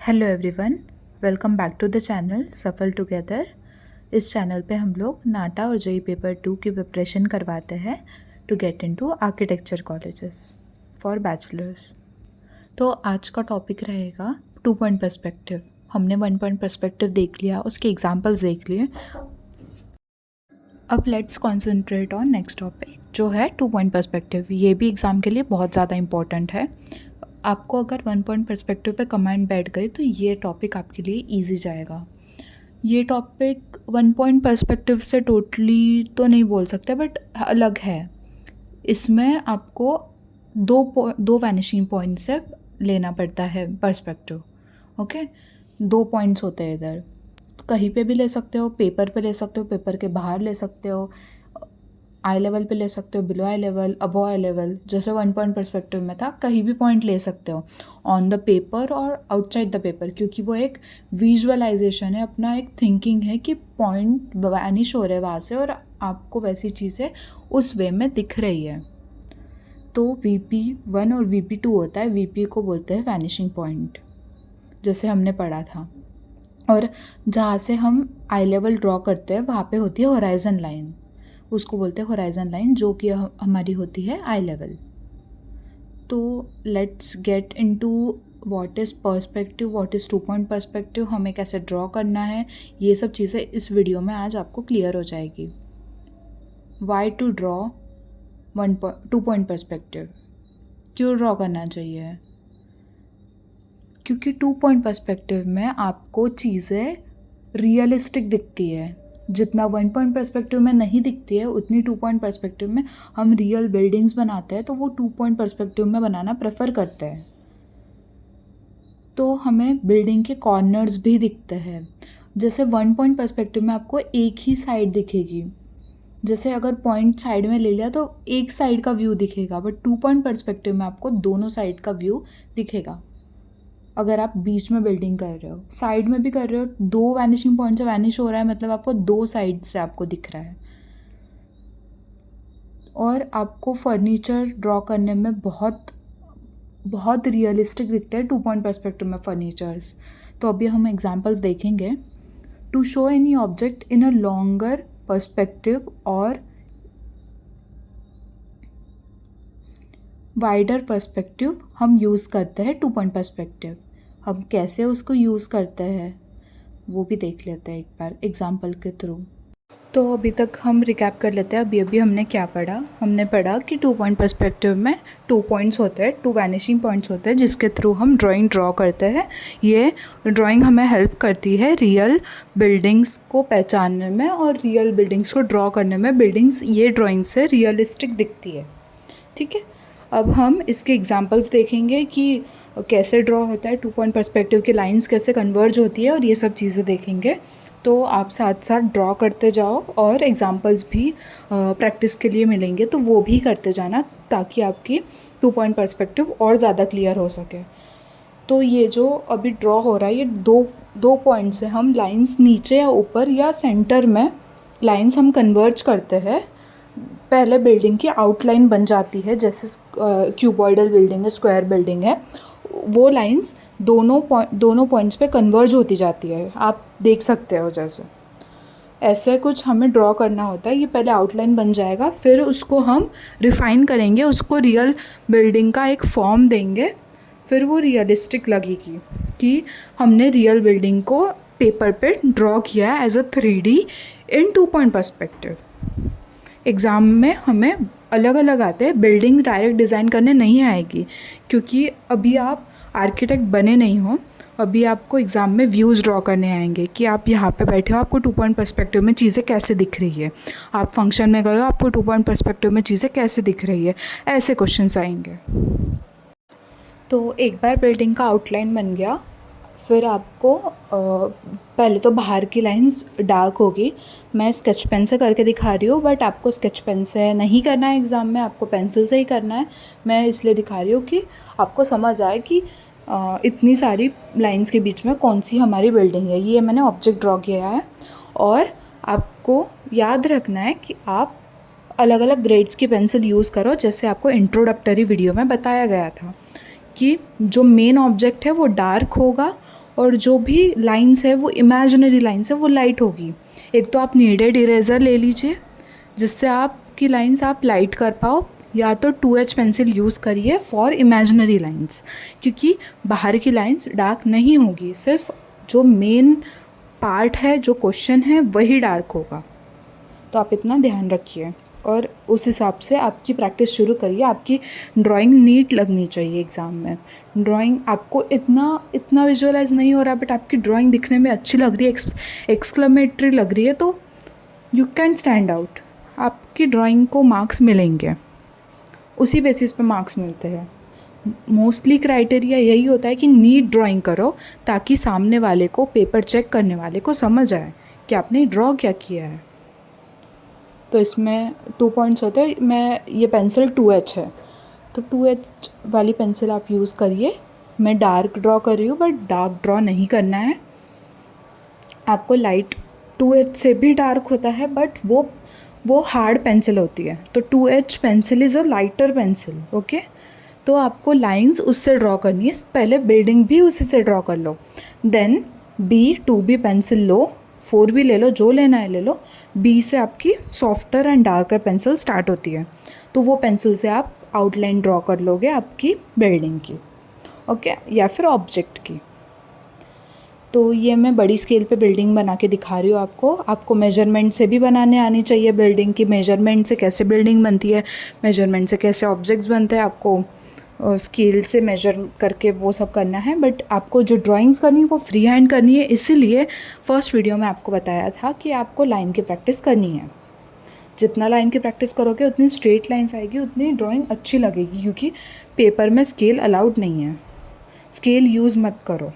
Hello everyone, welcome back to the channel Safal together. इस channel पे हम लोग नाटा और जेई पेपर 2 की प्रिपरेशन करवाते हैं to get into architecture colleges for bachelors. तो आज का टॉपिक रहेगा 2 पॉइंट पर्सपेक्टिव। हमने 1 पॉइंट पर्सपेक्टिव देख लिया, उसके एग्जांपल्स देख लिए। अब let's concentrate on next topic जो है 2 पॉइंट पर्सपेक्टिव। ये भी एग्ज़ाम के लिए बहुत ज़्यादा इंपॉर्टेंट है। आपको अगर 1 पॉइंट पर्सपेक्टिव पे कमांड बैठ गई तो ये टॉपिक आपके लिए इजी जाएगा। ये टॉपिक 1 पॉइंट पर्सपेक्टिव से टोटली तो नहीं बोल सकते बट अलग है। इसमें आपको दो वैनिशिंग पॉइंट से लेना पड़ता है पर्सपेक्टिव। ओके, 2 पॉइंट्स होते हैं इधर। कहीं पे भी ले सकते हो, पेपर पे ले सकते हो, पेपर के बाहर ले सकते हो, आई लेवल पे ले सकते हो, below I level, above I level. जैसे 1 पॉइंट पर्सपेक्टिव में था, कहीं भी पॉइंट ले सकते हो, ऑन द पेपर और आउटसाइड द पेपर, क्योंकि वो एक विजुअलाइजेशन है, अपना एक थिंकिंग है कि पॉइंट वैनिश हो रहे हैं वहाँ से और आपको वैसी चीज़ें उस वे में दिख रही है। तो VP1 और VP2 होता है। VP को बोलते हैं वैनिशिंग पॉइंट, जैसे हमने पढ़ा था। और जहाँ से हम आई लेवल ड्रॉ करते हैं वहाँ पे होती है होराइजन लाइन, उसको बोलते हैं होराइजन लाइन, जो कि हमारी होती है आई लेवल। तो let's get into what is perspective, what is 2 point perspective, हमें कैसे ड्रॉ करना है, ये सब चीज़ें इस वीडियो में आज आपको क्लियर हो जाएगी। Why to draw 2 point perspective, क्यों ड्रॉ करना चाहिए? क्योंकि 2 पॉइंट पर्सपेक्टिव में आपको चीज़ें रियलिस्टिक दिखती है। जितना 1 पॉइंट पर्सपेक्टिव में नहीं दिखती है उतनी 2 पॉइंट पर्सपेक्टिव में हम रियल बिल्डिंग्स बनाते हैं, तो वो 2 पॉइंट पर्सपेक्टिव में बनाना प्रेफर करते हैं। तो हमें बिल्डिंग के कॉर्नर्स भी दिखते हैं। जैसे 1 पॉइंट पर्सपेक्टिव में आपको एक ही साइड दिखेगी, जैसे अगर पॉइंट साइड में ले लिया तो एक साइड का व्यू दिखेगा, बट 2 पॉइंट पर्सपेक्टिव में आपको दोनों साइड का व्यू दिखेगा। अगर आप बीच में बिल्डिंग कर रहे हो, साइड में भी कर रहे हो, 2 वैनिशिंग पॉइंट से वैनिश हो रहा है, मतलब आपको 2 साइड से आपको दिख रहा है। और आपको फर्नीचर ड्रॉ करने में बहुत बहुत रियलिस्टिक दिखते हैं 2 पॉइंट पर्सपेक्टिव में फर्नीचर्स। तो अभी हम एग्जांपल्स देखेंगे। To show any object in a longer perspective और वाइडर पर्सपेक्टिव हम यूज़ करते हैं 2 पॉइंट पर्सपेक्टिव। हम कैसे उसको यूज़ करते हैं वो भी देख लेते हैं एक बार एग्जाम्पल के थ्रू। तो अभी तक हम रिकैप कर लेते हैं। अभी हमने क्या पढ़ा? हमने पढ़ा कि 2 पॉइंट पर्सपेक्टिव में 2 पॉइंट्स होते हैं, 2 वैनिशिंग पॉइंट्स होते हैं, जिसके थ्रू हम ड्राइंग ड्रॉ करते हैं। ये ड्राइंग हमें हेल्प करती है रियल बिल्डिंग्स को पहचानने में और रियल बिल्डिंग्स को ड्रॉ करने में। बिल्डिंग्स ये ड्राइंग से रियलिस्टिक दिखती है। ठीक है, अब हम इसके एग्जांपल्स देखेंगे कि कैसे ड्रॉ होता है 2 पॉइंट पर्सपेक्टिव की लाइंस कैसे कन्वर्ज होती है, और ये सब चीज़ें देखेंगे। तो आप साथ साथ ड्रॉ करते जाओ और एग्जांपल्स भी प्रैक्टिस के लिए मिलेंगे, तो वो भी करते जाना ताकि आपकी 2 पॉइंट पर्सपेक्टिव और ज़्यादा क्लियर हो सके। तो ये जो अभी ड्रॉ हो रहा है, ये दो पॉइंट से हम लाइंस नीचे या ऊपर या सेंटर में लाइंस हम कन्वर्ज करते हैं। पहले बिल्डिंग की आउटलाइन बन जाती है, जैसे क्यूबॉइडल बिल्डिंग है, स्क्वायर बिल्डिंग है, वो लाइंस दोनों पॉइंट्स पे कन्वर्ज होती जाती है। आप देख सकते हो जैसे ऐसे कुछ हमें ड्रॉ करना होता है। ये पहले आउटलाइन बन जाएगा, फिर उसको हम रिफ़ाइन करेंगे, उसको रियल बिल्डिंग का एक फॉर्म देंगे, फिर वो रियलिस्टिक लगेगी कि हमने रियल बिल्डिंग को पेपर पे ड्रॉ किया है as a 3D in 2 point perspective. Exam में हमें अलग अलग आते हैं, बिल्डिंग डायरेक्ट डिज़ाइन करने नहीं आएगी, क्योंकि अभी आप आर्किटेक्ट बने नहीं हो। अभी आपको एग्ज़ाम में व्यूज़ ड्रॉ करने आएंगे कि आप यहाँ पे बैठे हो, आपको 2 पॉइंट पर्सपेक्टिव में चीज़ें कैसे दिख रही है। आप फंक्शन में गए हो, आपको 2 पॉइंट पर्सपेक्टिव में चीज़ें कैसे दिख रही है, ऐसे क्वेश्चंस आएंगे। तो एक बार बिल्डिंग का आउटलाइन बन गया, फिर आपको पहले तो बाहर की लाइंस डार्क होगी। मैं स्केच पेन से करके दिखा रही हूँ, बट आपको स्केच पेन से नहीं करना है एग्ज़ाम में, आपको पेंसिल से ही करना है। मैं इसलिए दिखा रही हूँ कि आपको समझ आए कि इतनी सारी लाइंस के बीच में कौन सी हमारी बिल्डिंग है। ये मैंने ऑब्जेक्ट ड्रॉ किया है, और आपको याद रखना है कि आप अलग अलग ग्रेड्स की पेंसिल यूज़ करो, जैसे आपको इंट्रोडक्टरी वीडियो में बताया गया था कि जो मेन ऑब्जेक्ट है वो डार्क होगा और जो भी लाइंस है वो इमेजिनरी लाइंस है वो लाइट होगी। एक तो आप नीडेड इरेज़र ले लीजिए जिससे आपकी लाइंस आप लाइट कर पाओ, या तो 2H पेंसिल यूज़ करिए फॉर इमेजिनरी लाइंस, क्योंकि बाहर की लाइंस डार्क नहीं होगी, सिर्फ जो मेन पार्ट है जो क्वेश्चन है वही डार्क होगा। तो आप इतना ध्यान रखिए और उस हिसाब से आपकी प्रैक्टिस शुरू करिए। आपकी ड्राइंग नीट लगनी चाहिए एग्ज़ाम में। ड्राइंग आपको इतना विजुअलाइज नहीं हो रहा बट आपकी ड्राइंग दिखने में अच्छी लग रही है, एक्सक्लेमेटरी लग रही है, तो यू कैन स्टैंड आउट। आपकी ड्राइंग को मार्क्स मिलेंगे, उसी बेसिस पे मार्क्स मिलते हैं। मोस्टली क्राइटेरिया यही होता है कि नीट ड्राइंग करो ताकि सामने वाले को, पेपर चेक करने वाले को समझ आए कि आपने ड्रॉ क्या किया है। तो इसमें 2 पॉइंट्स होते हैं। मैं ये पेंसिल 2H है तो 2H वाली पेंसिल आप यूज़ करिए। मैं डार्क ड्रॉ कर रही हूँ बट डार्क ड्रॉ नहीं करना है आपको। लाइट 2H से भी डार्क होता है बट वो हार्ड पेंसिल होती है, तो 2H pencil is a lighter pencil. Okay, तो आपको लाइंस उससे ड्रॉ करनी है। पहले बिल्डिंग भी उसी से ड्रॉ कर लो, देन B2B पेंसिल लो, 4B ले लो, जो लेना है ले लो। B से आपकी softer and darker pencil start होती है, तो वो पेंसिल से आप आउटलाइन ड्रॉ कर लोगे आपकी बिल्डिंग की, ओके, या फिर ऑब्जेक्ट की। तो ये मैं बड़ी स्केल पे बिल्डिंग बना के दिखा रही हूँ आपको मेजरमेंट से भी बनाने आनी चाहिए बिल्डिंग की। मेजरमेंट से कैसे बिल्डिंग बनती है, मेजरमेंट से कैसे ऑब्जेक्ट्स बनते हैं, आपको स्केल से मेजर करके वो सब करना है। बट आपको जो ड्राइंग्स करनी है वो फ्री हैंड करनी है, इसीलिए फर्स्ट वीडियो में आपको बताया था कि आपको लाइन की प्रैक्टिस करनी है। जितना लाइन की प्रैक्टिस करोगे उतनी स्ट्रेट लाइन्स आएगी, उतनी ड्राइंग अच्छी लगेगी, क्योंकि पेपर में स्केल अलाउड नहीं है। स्केल यूज़ मत करो,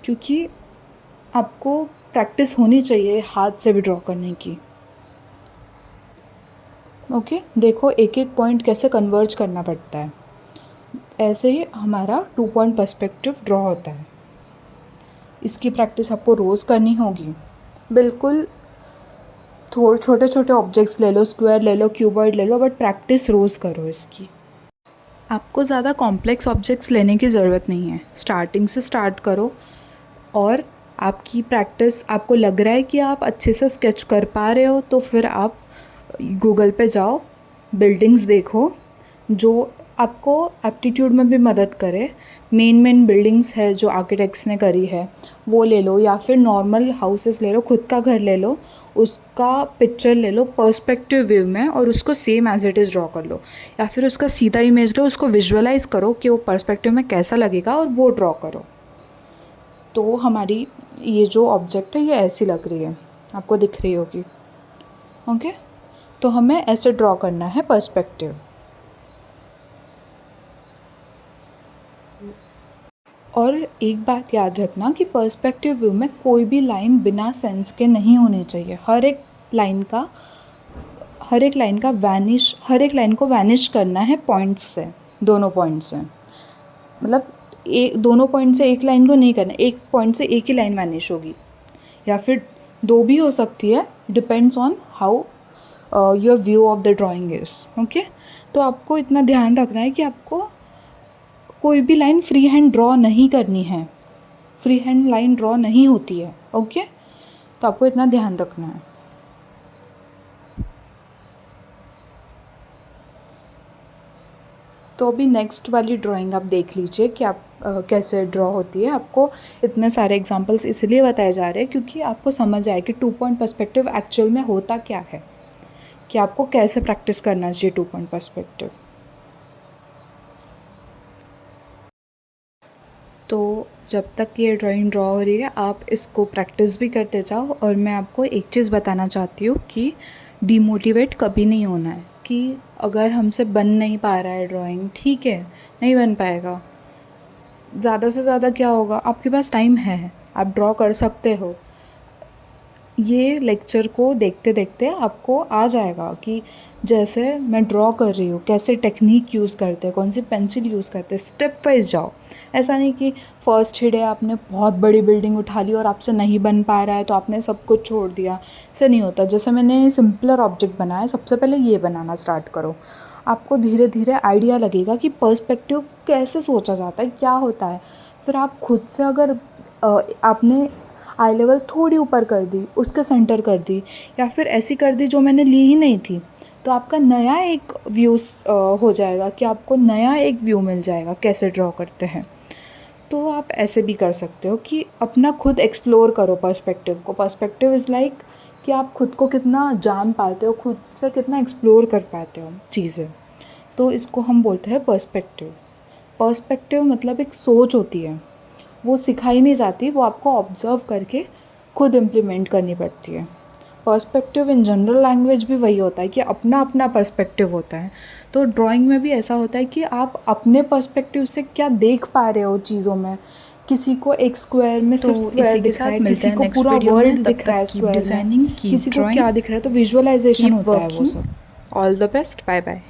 क्योंकि आपको प्रैक्टिस होनी चाहिए हाथ से भी ड्रॉ करने की। ओके, देखो एक एक पॉइंट कैसे कन्वर्ज करना पड़ता है। ऐसे ही हमारा 2 पॉइंट पर्सपेक्टिव ड्रॉ होता है। इसकी प्रैक्टिस आपको रोज़ करनी होगी। बिल्कुल थोड़े छोटे छोटे ऑब्जेक्ट्स ले लो, स्क्वायर ले लो, क्यूबॉइड ले लो, बट प्रैक्टिस रोज़ करो इसकी। आपको ज़्यादा कॉम्प्लेक्स ऑब्जेक्ट्स लेने की ज़रूरत नहीं है, स्टार्टिंग से स्टार्ट करो। और आपकी प्रैक्टिस, आपको लग रहा है कि आप अच्छे से स्केच कर पा रहे हो, तो फिर आप गूगल पे जाओ, बिल्डिंग्स देखो जो आपको एप्टीट्यूड में भी मदद करे। मेन बिल्डिंग्स है जो आर्किटेक्ट्स ने करी है वो ले लो, या फिर नॉर्मल हाउसेस ले लो, खुद का घर ले लो, उसका पिक्चर ले लो पर्सपेक्टिव व्यू में और उसको same as it is draw कर लो, या फिर उसका सीधा इमेज लो, उसको विजुअलाइज़ करो कि वो पर्सपेक्टिव में कैसा लगेगा और वो ड्रॉ करो। तो हमारी ये जो ऑब्जेक्ट है ये ऐसी लग रही है, आपको दिख रही होगी। ओके, तो हमें ऐसे ड्रॉ करना है पर्सपेक्टिव। और एक बात याद रखना कि पर्सपेक्टिव व्यू में कोई भी लाइन बिना सेंस के नहीं होनी चाहिए। हर एक लाइन को वैनिश करना है पॉइंट्स से, दोनों पॉइंट से। मतलब दोनों पॉइंट से एक लाइन को नहीं करना, एक पॉइंट से एक ही लाइन वैनिश होगी, या फिर 2 भी हो सकती है, depends on how your view of the drawing is. Okay, तो आपको इतना ध्यान रखना है कि आपको कोई भी लाइन फ्री हैंड ड्रॉ नहीं करनी है, फ्री हैंड लाइन ड्रॉ नहीं होती है। ओके, तो आपको इतना ध्यान रखना है। तो अभी नेक्स्ट वाली ड्राइंग आप देख लीजिए कि आप कैसे ड्रॉ होती है। आपको इतने सारे एग्जांपल्स इसलिए बताए जा रहे हैं क्योंकि आपको समझ आए कि 2 पॉइंट पर्सपेक्टिव एक्चुअल में होता क्या है, कि आपको कैसे प्रैक्टिस करना चाहिए 2 पॉइंट पर्सपेक्टिव। तो जब तक ये ड्राइंग ड्रॉ हो रही है आप इसको प्रैक्टिस भी करते जाओ। और मैं आपको एक चीज़ बताना चाहती हूँ कि डीमोटिवेट कभी नहीं होना है, कि अगर हमसे बन नहीं पा रहा है ड्राइंग, ठीक है, नहीं बन पाएगा, ज़्यादा से ज़्यादा क्या होगा, आपके पास टाइम है, आप ड्रॉ कर सकते हो। ये लेक्चर को देखते देखते आपको आ जाएगा कि जैसे मैं ड्रॉ कर रही हूँ, कैसे टेक्निक यूज़ करते हैं, कौन सी पेंसिल यूज़ करते हैं, स्टेप वाइज जाओ। ऐसा नहीं कि फर्स्ट ही डे आपने बहुत बड़ी बिल्डिंग उठा ली और आपसे नहीं बन पा रहा है तो आपने सब कुछ छोड़ दिया। ऐसा नहीं होता। जैसे मैंने सिंपलर ऑब्जेक्ट बनाया, सबसे पहले ये बनाना स्टार्ट करो। आपको धीरे धीरे आइडिया लगेगा कि पर्सपेक्टिव कैसे सोचा जाता है, क्या होता है। फिर आप खुद से अगर आपने आई लेवल थोड़ी ऊपर कर दी, उसके सेंटर कर दी, या फिर ऐसी कर दी जो मैंने ली ही नहीं थी, तो आपका नया एक व्यूज़ हो जाएगा कि आपको नया एक व्यू मिल जाएगा कैसे ड्रॉ करते हैं। तो आप ऐसे भी कर सकते हो कि अपना खुद एक्सप्लोर करो पर्सपेक्टिव को। पर्सपेक्टिव इज़ लाइक कि आप खुद को कितना जान पाते हो, खुद से कितना एक्सप्लोर कर पाते हो चीज़ें। तो इसको हम बोलते हैं पर्सपेक्टिव। पर्सपेक्टिव मतलब एक सोच होती है, वो सिखाई नहीं जाती, वो आपको ऑब्ज़र्व करके खुद इम्प्लीमेंट करनी पड़ती है। पर्सपेक्टिव इन जनरल लैंग्वेज भी वही होता है कि अपना अपना पर्सपेक्टिव होता है। तो ड्राइंग में भी ऐसा होता है कि आप अपने पर्सपेक्टिव से क्या देख पा रहे हो चीज़ों में। किसी को एक स्क्वायर में सिर्फ तो स्क्वायर इसी के दिख रहा साथ है, मिलते किसी हैं को नेक्स्ट पूरा वीडियो में। वर्ल्ड तब दिख रहा है तक कीप स्क्वायर में, डिजाइनिंग, कीप किसी को ड्राइंग, क्या दिख रहा है, तो विजुअलाइजेशन कीप होता है वो वर्किंग। सब। All the best, bye bye.